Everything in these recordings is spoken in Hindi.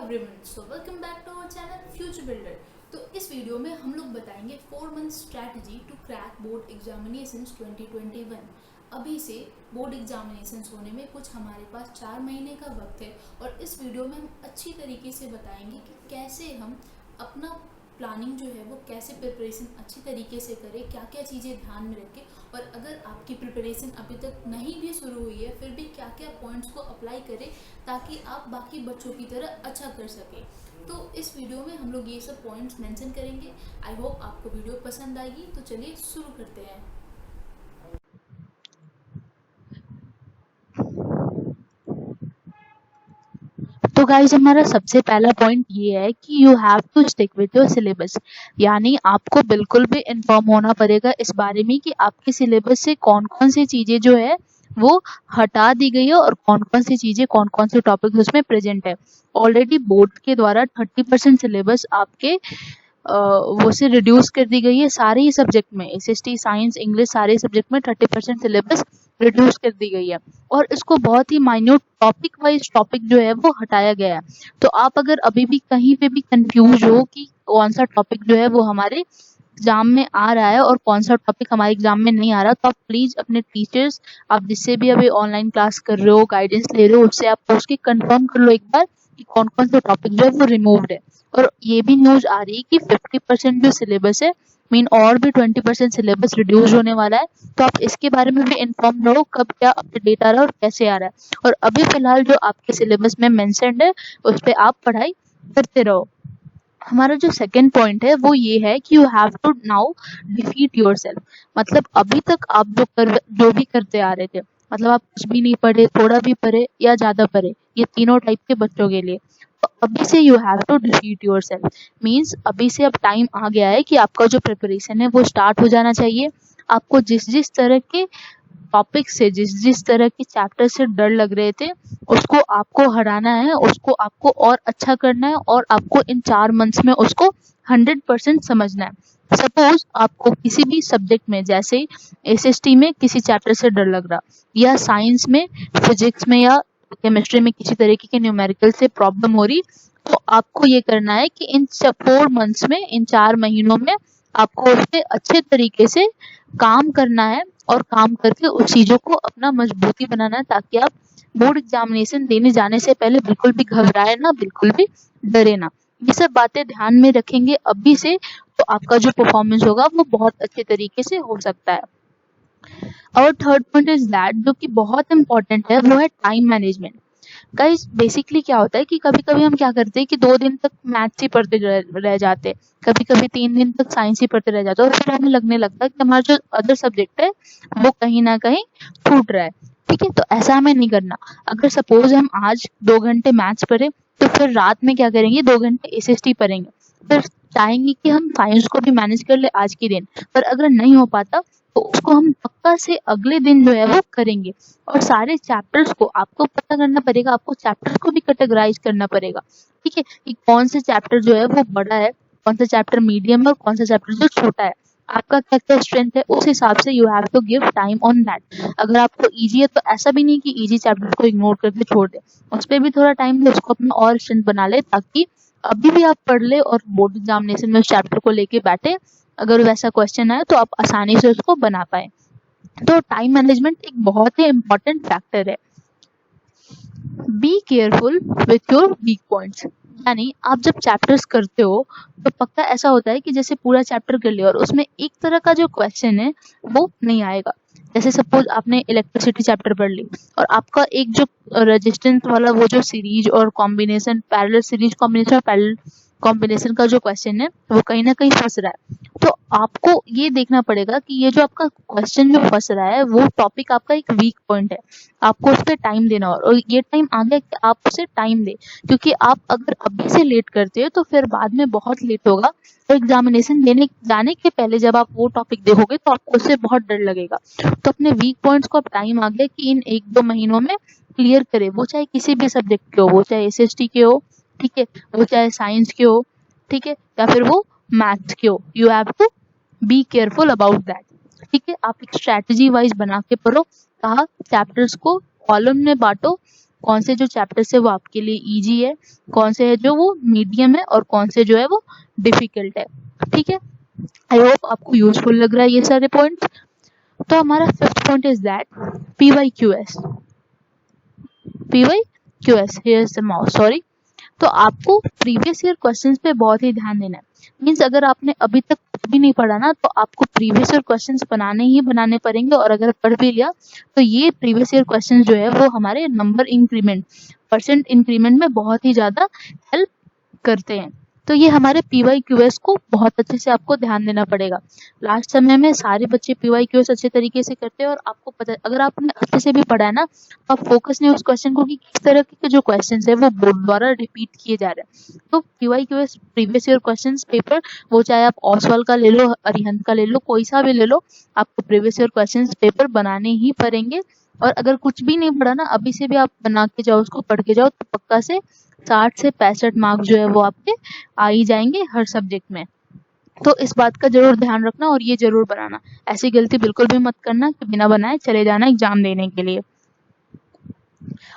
Everyone, so welcome back to our channel future builder. तो इस वीडियो में हम लोग बताएंगे 4 month strategy to crack board examinations 2021। अभी से बोर्ड एग्जामिनेशंस होने में कुछ हमारे पास 4 महीने का वक्त है और इस वीडियो में हम अच्छी तरीके से बताएंगे कि कैसे हम अपना प्लानिंग जो है वो कैसे प्रिपरेशन अच्छी तरीके से करें, क्या क्या चीज़ें ध्यान में रखें और अगर आपकी प्रिपरेशन अभी तक नहीं भी शुरू हुई है फिर भी क्या क्या पॉइंट्स को अप्लाई करें ताकि आप बाकी बच्चों की तरह अच्छा कर सकें। तो इस वीडियो में हम लोग ये सब पॉइंट्स मेंशन करेंगे। आई होप आपको वीडियो पसंद आएगी। तो चलिए शुरू करते हैं। तो गाइज हमारा सबसे पहला पॉइंट ये है कि you have to stick with your syllabus. यानी आपको बिल्कुल भी इन्फॉर्म होना पड़ेगा इस बारे में कि आपके सिलेबस से कौन कौन सी चीजें जो है वो हटा दी गई है और कौन कौन सी चीजें कौन कौन से टॉपिक उसमें प्रेजेंट है। ऑलरेडी बोर्ड के द्वारा 30% सिलेबस आपके वो से रिड्यूस कर दी गई है सारे ही सब्जेक्ट में, एसएसटी साइंस इंग्लिश सारे सब्जेक्ट में 30% सिलेबस रिड्यूस कर दी गई है और इसको बहुत ही माइन्यूट टॉपिक वाइज टॉपिक जो है वो हटाया गया है। तो आप अगर अभी भी कहीं पे भी कंफ्यूज हो कि कौन सा टॉपिक जो है वो हमारे एग्जाम में आ रहा है और कौन सा टॉपिक हमारे एग्जाम में नहीं आ रहा, तो आप प्लीज अपने टीचर्स, आप जिससे भी अभी ऑनलाइन क्लास कर रहे हो गाइडेंस ले रहे हो उससे आप पूछ के कंफर्म कर लो एक बार कि कौन कौन से टॉपिक जो है वो रिमूव्ड है। और ये भी न्यूज आ रही है कि 50% जो सिलेबस है मीन और भी 20% सिलेबस रिड्यूस होने वाला है। तो आप इसके बारे में भी इन्फॉर्म रहो कब क्या अपडेट आ रहा है और कैसे आ रहा है। और अभी फिलहाल जो आपके सिलेबस में मेंशन्ड है उस पर आप पढ़ाई करते रहो। हमारा जो सेकंड पॉइंट है वो ये है कि you have to now defeat yourself. मतलब अभी तक आप जो भी करते आ रहे थे, मतलब आप कुछ भी नहीं पढ़े, थोड़ा भी पढ़े या ज्यादा पढ़े, ये तीनों टाइप के बच्चों के लिए, तो अभी से you have to defeat yourself. Means अभी से अब टाइम आ गया है कि आपका जो प्रिपरेशन है वो स्टार्ट हो जाना चाहिए। आपको जिस जिस तरह के टॉपिक से, जिस जिस तरह के चैप्टर से डर लग रहे थे उसको आपको हटाना है, उसको आपको और अच्छा करना है और आपको इन 4 मंथ्स में उसको 100% समझना है। सपोज आपको किसी भी सब्जेक्ट में, जैसे एसएसटी में किसी चैप्टर से डर लग रहा, या साइंस में, फिजिक्स में या केमिस्ट्री में किसी तरीके के न्यूमेरिकल से प्रॉब्लम हो रही, तो आपको ये करना है कि इन 4 मंथ्स में, इन 4 महीनों में आपको उस पर अच्छे तरीके से काम करना है और काम करके उस चीजों को अपना मजबूती बनाना है ताकि आप बोर्ड एग्जामिनेशन देने जाने से पहले बिल्कुल भी घबराए ना, बिल्कुल भी डरे ना। ये सब बातें ध्यान में रखेंगे अभी से तो आपका जो परफॉर्मेंस होगा वो बहुत अच्छे तरीके से हो सकता है। और थर्ड पॉइंट इज दैट, जो कि बहुत इंपॉर्टेंट है, वो है टाइम मैनेजमेंट। गाइस बेसिकली क्या होता है कि कभी कभी हम क्या करते हैं कि 2 दिन तक मैथ्स ही पढ़ते रह जाते हैं, कभी कभी 3 दिन तक साइंस ही पढ़ते रह जाते हैं और फिर हमें लगने लगता है कि हमारा जो अदर सब्जेक्ट है वो कहीं ना कहीं छूट रहा है। ठीक है, तो ऐसा हमें नहीं करना। अगर सपोज हम आज 2 घंटे मैथ्स पढ़े तो फिर रात में क्या करेंगे, 2 घंटे एसएसटी पढ़ेंगे। फिर चाहेंगे कि हम साइंस को भी मैनेज कर ले आज के दिन, पर अगर नहीं हो पाता तो उसको हम पक्का से अगले दिन जो है वो करेंगे। और सारे चैप्टर्स को आपको पता करना पड़ेगा, आपको चैप्टर्स को भी कैटेगराइज करना पड़ेगा। ठीक है, कि कौन से चैप्टर जो है वो बड़ा है, कौन सा चैप्टर मीडियम है और कौन सा चैप्टर जो छोटा है, आपका क्या क्या स्ट्रेंथ है, उस हिसाब से you have to give time on that. अगर आपको इजी है तो ऐसा भी नहीं कि इजी चैप्टर को इग्नोर करके छोड़ दे, उस पर भी थोड़ा टाइम दे, उसको अपना और स्ट्रेंथ बना ले ताकि अभी भी आप पढ़ ले और बोर्ड एग्जामिनेशन में उस चैप्टर को लेके बैठे, अगर वैसा क्वेश्चन आए तो आप आसानी से उसको बना पाए। तो टाइम मैनेजमेंट एक बहुत ही इम्पोर्टेंट फैक्टर है। Be careful with your weak points. यानी आप जब चैप्टर्स करते हो तो पक्का ऐसा होता है कि जैसे पूरा चैप्टर कर लिया और उसमें एक तरह का जो क्वेश्चन है वो नहीं आएगा। जैसे सपोज आपने इलेक्ट्रिसिटी चैप्टर पढ़ ली और आपका एक जो रेजिस्टेंस वाला वो जो सीरीज और कॉम्बिनेशन, पैरेलल सीरीज कॉम्बिनेशन और पैरेलल कॉम्बिनेशन का जो क्वेश्चन है वो कहीं ना कहीं फंस रहा है। तो आपको ये देखना पड़ेगा कि ये जो आपका क्वेश्चन जो फंस रहा है वो टॉपिक आपका एक वीक पॉइंट है, आपको उस पर टाइम देना। और ये टाइम आ गया कि आप उसे टाइम दे, क्योंकि आप अगर अभी से लेट करते हो तो फिर बाद में बहुत लेट होगा। तो एग्जामिनेशन देने जाने के पहले जब आप वो टॉपिक देखोगे तो आपको उससे बहुत डर लगेगा। तो अपने वीक पॉइंट्स को अब टाइम आ गया कि इन 1-2 महीनों में क्लियर करें, वो चाहे किसी भी सब्जेक्ट के हो, वो चाहे एसएसटी के हो, ठीक है, वो चाहे साइंस के हो, ठीक है, या फिर वो मैथ्स के हो। You have to be careful about that. ठीक है, आप एक स्ट्रैटेजी वाइज बना के पढ़ो। कहा चैप्टर्स को कॉलम में बांटो, कौन से जो चैप्टर्स है वो आपके लिए इजी है, कौन से है जो वो मीडियम है और कौन से जो है वो डिफिकल्ट है। ठीक है, आई होप आपको यूजफुल लग रहा है ये सारे पॉइंट्स। तो हमारा fifth point is that PYQS। PYQS, here is the mouse, sorry. तो आपको प्रीवियस ईयर क्वेश्चंस पे बहुत ही ध्यान देना है। मीन्स अगर आपने अभी तक कुछ भी नहीं पढ़ा ना, तो आपको प्रीवियस ईयर क्वेश्चंस बनाने ही बनाने पड़ेंगे, और अगर पढ़ भी लिया तो ये प्रीवियस ईयर क्वेश्चंस जो है वो हमारे नंबर इंक्रीमेंट, परसेंट इंक्रीमेंट में बहुत ही ज़्यादा हेल्प करते हैं। तो ये हमारे PYQS को बहुत अच्छे से आपको ध्यान देना पड़ेगा। लास्ट समय में सारे बच्चे PYQS अच्छे तरीके से करते हैं, और आपको पता, अगर आपने अच्छे से भी पढ़ा है ना, तो आप फोकस नहीं उस क्वेश्चन को कि किस तरह के जो क्वेश्चन है वो बोर्ड द्वारा रिपीट किए जा रहे हैं। तो PYQS previous year question paper, वो चाहे आप ओसवाल का ले लो, अरिहंत का ले लो, कोई सा भी ले लो, आपको प्रीवियस ईयर क्वेश्चन पेपर बनाने ही पड़ेंगे। और अगर कुछ भी नहीं पढ़ा ना, अभी से भी आप बना के जाओ, उसको पढ़ के जाओ, तो पक्का से 60 से 65 मार्क्स जो है वो आपके आ ही जाएंगे हर सब्जेक्ट में। तो इस बात का जरूर ध्यान रखना और ये जरूर बनाना। ऐसी गलती बिल्कुल भी मत करना कि बिना बनाए चले जाना एग्जाम देने के लिए।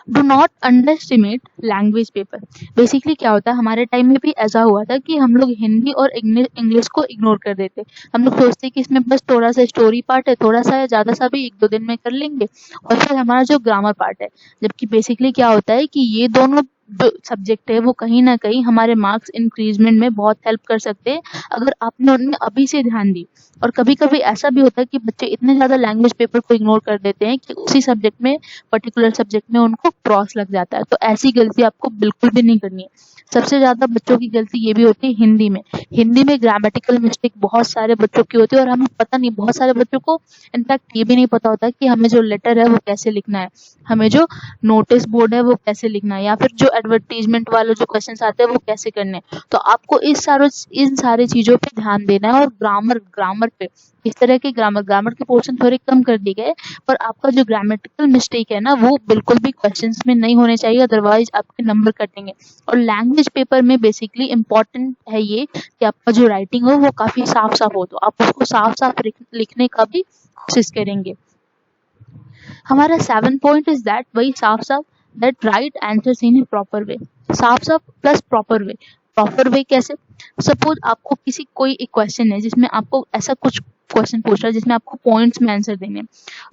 Do not under estimate language paper. Basically क्या होता है, हमारे टाइम में भी ऐसा हुआ था कि हम लोग हिंदी और इंग्लिश को इग्नोर कर देते। हम लोग सोचते कि इसमें बस थोड़ा सा स्टोरी पार्ट है, थोड़ा सा है, ज़्यादा सा भी 1-2 दिन में कर लेंगे, और फिर हमारा जो ग्रामर पार्ट है। जबकि बेसिकली क्या होता है कि ये दोनों जो सब्जेक्ट है वो कहीं ना कहीं हमारे मार्क्स इंक्रीजमेंट में बहुत हेल्प कर सकते हैं, अगर आपने उनमें अभी से ध्यान दी। और कभी कभी ऐसा भी होता है कि बच्चे इतने ज़्यादा लैंग्वेज पेपर को इग्नोर कर देते हैं कि उसी सब्जेक्ट में, पर्टिकुलर सब्जेक्ट में उनको क्रॉस लग जाता है। तो ऐसी गलती आपको बिल्कुल भी नहीं करनी है। सबसे ज़्यादा बच्चों की गलती ये भी होती है हिंदी में। हिंदी में ग्रामेटिकल मिस्टेक बहुत सारे बच्चों की होती है, और हमें पता नहीं, बहुत सारे बच्चों को इनफैक्ट ये भी नहीं पता होता कि हमें जो लेटर है वो कैसे लिखना है, हमें जो नोटिस बोर्ड है वो कैसे लिखना है, या फिर जो एडवर्टीजमेंट वाले जो क्वेश्चन आते हैं वो कैसे करने हैं। तो आपको इन सारी चीज़ों पे ध्यान देना है। और ग्रामर पे इस तरह के ग्रामर के पोर्शन थोड़े कम कर दिए गए, पर आपका जो ग्रामेटिकल मिस्टेक है ना, वो बिल्कुल भी क्वेश्चंस में नहीं होने चाहिए, अदरवाइज आपके नंबर कटेंगे। और लैंग्वेज पेपर में बेसिकली इम्पोर्टेंट है ये कि आपका जो राइटिंग हो वो काफ़ी साफ हो, तो आप उसको साफ लिखने का भी कोशिश करेंगे। हमारा 7th पॉइंट इज दैट, वही साफ that right answers in a proper way. साफ plus proper way. Proper way कैसे? सपोज आपको कोई एक क्वेश्चन है जिसमें आपको ऐसा कुछ क्वेश्चन पूछ रहा है जिसमें आपको पॉइंट्स में आंसर देने,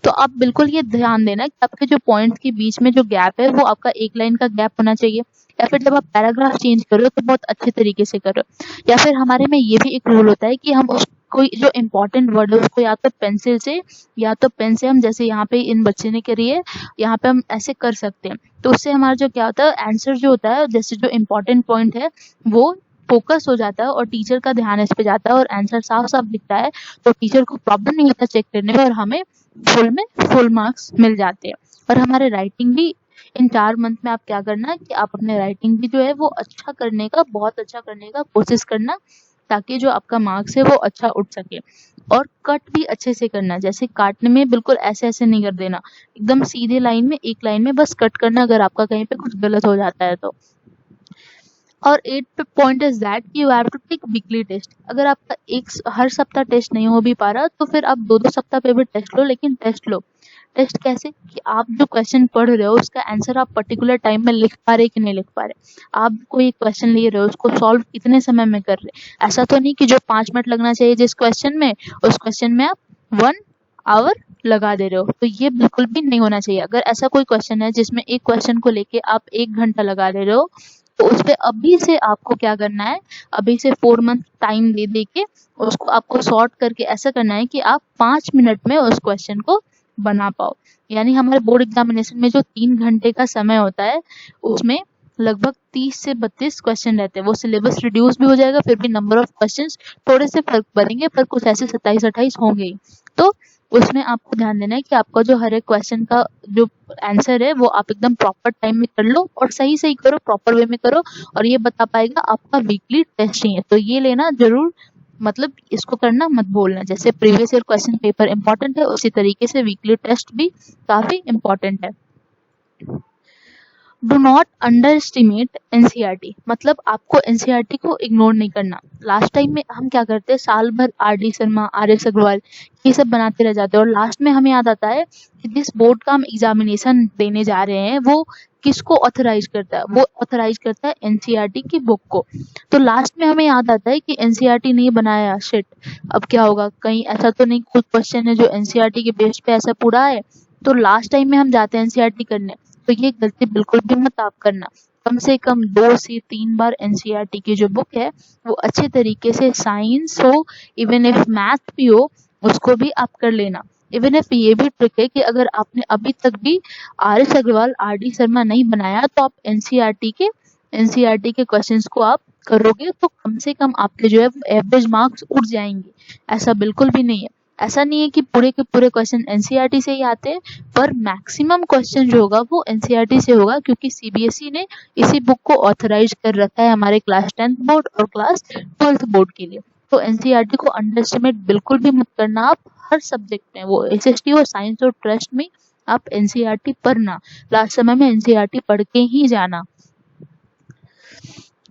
तो आप बिल्कुल ये ध्यान देना कि आपके जो पॉइंट्स के बीच में जो गैप है वो आपका एक लाइन का गैप होना चाहिए। या फिर जब आप पैराग्राफ चेंज कर रहे हो तो बहुत अच्छे तरीके से करो। या फिर हमारे में ये भी एक रूल होता है कि हम कोई जो इम्पोर्टेंट वर्ड है उसको या तो पेंसिल से या तो पेन से, हम जैसे यहाँ पे इन बच्चे ने करी है, यहाँ पे हम ऐसे कर सकते हैं। तो उससे हमारा जो क्या होता है, आंसर जो होता है, जैसे जो इम्पोर्टेंट पॉइंट है वो फोकस हो जाता है और टीचर का ध्यान इस पे जाता है और आंसर साफ दिखता है, तो टीचर को प्रॉब्लम नहीं होता चेक करने में, और हमें फुल मार्क्स मिल जाते हैं। और हमारे राइटिंग भी इन 4 मंथ में आप क्या करना है कि आप अपने राइटिंग भी जो है वो बहुत अच्छा करने का कोशिश करना, ताकि जो आपका मार्क्स है वो अच्छा उठ सके। और कट भी अच्छे से करना, जैसे काटने में बिल्कुल ऐसे नहीं कर देना, एकदम सीधे लाइन में, एक लाइन में बस कट करना अगर आपका कहीं पे कुछ गलत हो जाता है तो। और 8th point is that you have to take weekly test. अगर आपका हर सप्ताह टेस्ट नहीं हो भी पा रहा तो फिर आप 2-2 सप्ताह पे भी टेस्ट लो, लेकिन टेस्ट लो। टेस्ट कैसे? कि आप जो क्वेश्चन पढ़ रहे हो उसका आंसर आप पर्टिकुलर टाइम में लिख पा रहे कि नहीं लिख पा रहे। आप कोई क्वेश्चन ले रहे हो, उसको सॉल्व कितने समय में कर रहे। ऐसा तो नहीं कि जो 5 मिनट लगना चाहिए जिस क्वेश्चन में, उस क्वेश्चन में आप 1 आवर लगा दे रहे हो, तो ये बिल्कुल भी नहीं होना चाहिए। अगर ऐसा कोई क्वेश्चन है जिसमें एक क्वेश्चन को लेके आप 1 घंटा लगा दे रहे हो, तो उस पे अभी से आपको क्या करना है, अभी से 4 मंथ टाइम दे के उसको आपको सॉर्ट करके ऐसा करना है कि आप 5 मिनट में उस क्वेश्चन को बना पाओ। यानी हमारे बोर्ड एग्जामिनेशन में जो 3 घंटे का समय होता है उसमें लगभग 30 से 32 क्वेश्चन रहते हैं। वो सिलेबस रिड्यूस भी हो जाएगा, फिर भी नंबर ऑफ क्वेश्चंस थोड़े से फर्क पड़ेंगे, पर कुछ ऐसे 27-28 होंगे ही। तो उसमें आपको ध्यान देना है कि आपका जो हर एक क्वेश्चन का जो आंसर है वो आप एकदम प्रॉपर टाइम में कर लो, और सही करो, प्रॉपर वे में करो, और ये बता पाएगा आपका वीकली टेस्ट ही है। तो ये लेना जरूर, मतलब इसको करना मत भूलना। जैसे previous year question paper important है, उसी तरीके से वीकली टेस्ट भी काफी इंपॉर्टेंट है। Do not under estimate NCERT, मतलब आपको एनसीईआरटी को इग्नोर नहीं करना। लास्ट टाइम में हम क्या करते हैं, साल भर आर.डी. शर्मा, आर.एस. अग्रवाल ये सब बनाते रह जाते हैं और लास्ट में हमें याद आता है कि जिस बोर्ड का हम एग्जामिनेशन देने जा रहे हैं वो किसको ऑथराइज करता है, वो ऑथराइज करता है एनसीईआरटी की बुक को। तो लास्ट में हमें याद आता है कि एनसीईआरटी नहीं बनाया, शिट अब क्या होगा, कहीं ऐसा तो नहीं कोई क्वेश्चन है जो एनसीईआरटी के बेस पे ऐसा पूरा है। तो लास्ट टाइम में हम जाते हैं एनसीईआरटी करने, तो ये गलती बिल्कुल भी मत आप करना। कम से कम 2 से 3 बार एनसीईआरटी की जो बुक है वो अच्छे तरीके से, साइंस हो इवन इफ मैथ भी हो, उसको भी आप कर लेना। इवन इफ ये भी ट्रिक है कि अगर आपने अभी तक भी आर.एस. अग्रवाल, आर.डी. शर्मा नहीं बनाया तो आप एनसीईआरटी के क्वेश्चंस को आप करोगे तो कम से कम आपके जो है एवरेज मार्क्स उठ जाएंगे। ऐसा बिल्कुल भी नहीं है, ऐसा नहीं है कि पूरे के पूरे क्वेश्चन एनसीईआरटी से ही आते हैं, पर मैक्सिमम क्वेश्चन जो होगा वो एनसीईआरटी से होगा क्योंकि सीबीएसई ने इसी बुक को ऑथराइज कर रखा है हमारे क्लास 10th बोर्ड और क्लास 12th बोर्ड के लिए। तो एनसीईआरटी को अंडर एस्टिमेट बिल्कुल भी मत करना आप, हर सब्जेक्ट में, वो एसएसटी हो, साइंस और ट्रस्ट में आप एनसीईआरटी पढ़ना, लास्ट समय में एनसीईआरटी पढ़ के ही जाना।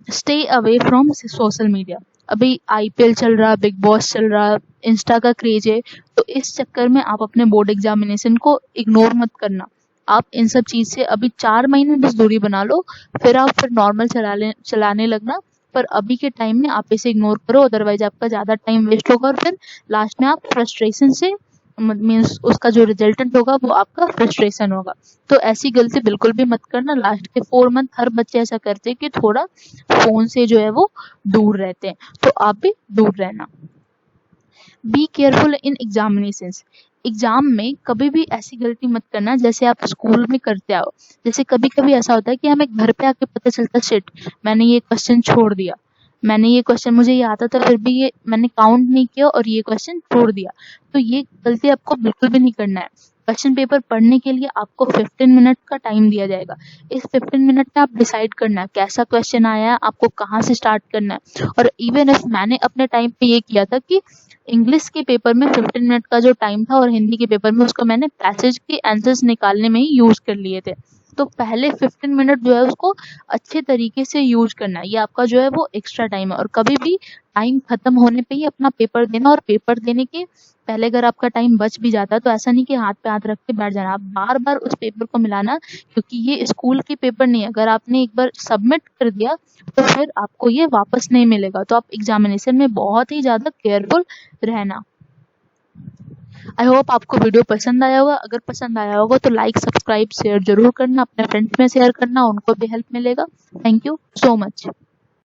Stay away from social media. अभी आईपीएल चल रहा, बिग बॉस चल रहा, इंस्टा का क्रेज है, तो इस चक्कर में आप अपने बोर्ड एग्जामिनेशन को इग्नोर मत करना। आप इन सब चीज से अभी 4 महीने बस दूरी बना लो, फिर नॉर्मल चलाने लगना। पर अभी के टाइम में आप इसे इग्नोर करो, अदरवाइज आपका ज्यादा टाइम वेस्ट होगा और फिर लास्ट में आप फ्रस्ट्रेशन से मीन्स उसका जो रिजल्टेंट होगा वो आपका फ्रस्ट्रेशन होगा। तो ऐसी गलती बिल्कुल भी मत करना। लास्ट के 4 मंथ हर बच्चे ऐसा करते हैं कि थोड़ा फोन से जो है वो दूर रहते हैं, तो आप भी दूर रहना। Be careful in examinations. Exam में कभी भी ऐसी गलती मत करना जैसे आप स्कूल में करते आओ। जैसे कभी कभी ऐसा होता है कि हमें घर पे आके पता चलता, शिट मैंने ये क्वेश्चन छोड़ दिया, मैंने ये क्वेश्चन मुझे ये आता था फिर भी ये मैंने काउंट नहीं किया और ये क्वेश्चन छोड़ दिया। तो ये गलती आपको बिल्कुल भी नहीं करना है। क्वेश्चन पेपर पढ़ने के लिए आपको 15 मिनट का टाइम दिया जाएगा। इस 15 मिनट में आप डिसाइड करना है कैसा क्वेश्चन आया है, आपको कहाँ से स्टार्ट करना है। और इवन इफ मैंने अपने टाइम पे ये किया था कि इंग्लिश के पेपर में 15 मिनट का जो टाइम था और हिंदी के पेपर में उसको मैंने पैसेज के आंसर्स निकालने में ही यूज कर लिए थे। तो पहले 15 मिनट जो है उसको अच्छे तरीके से यूज करना है, ये आपका जो है वो एक्स्ट्रा टाइम है। और कभी भी टाइम खत्म होने पे ही अपना पेपर देना, और पेपर देने के पहले अगर आपका टाइम बच भी जाता है तो ऐसा नहीं कि हाथ पे हाथ रख के बैठ जाना, आप बार बार उस पेपर को मिलाना, क्योंकि ये स्कूल के पेपर नहीं है। अगर आपने एक बार सबमिट कर दिया तो फिर आपको ये वापस नहीं मिलेगा। तो आप एग्जामिनेशन में बहुत ही ज्यादा केयरफुल रहना। आई होप आपको वीडियो पसंद आया होगा। अगर पसंद आया होगा तो लाइक, सब्सक्राइब, शेयर जरूर करना, अपने फ्रेंड्स में शेयर करना, उनको भी हेल्प मिलेगा। Thank you so much.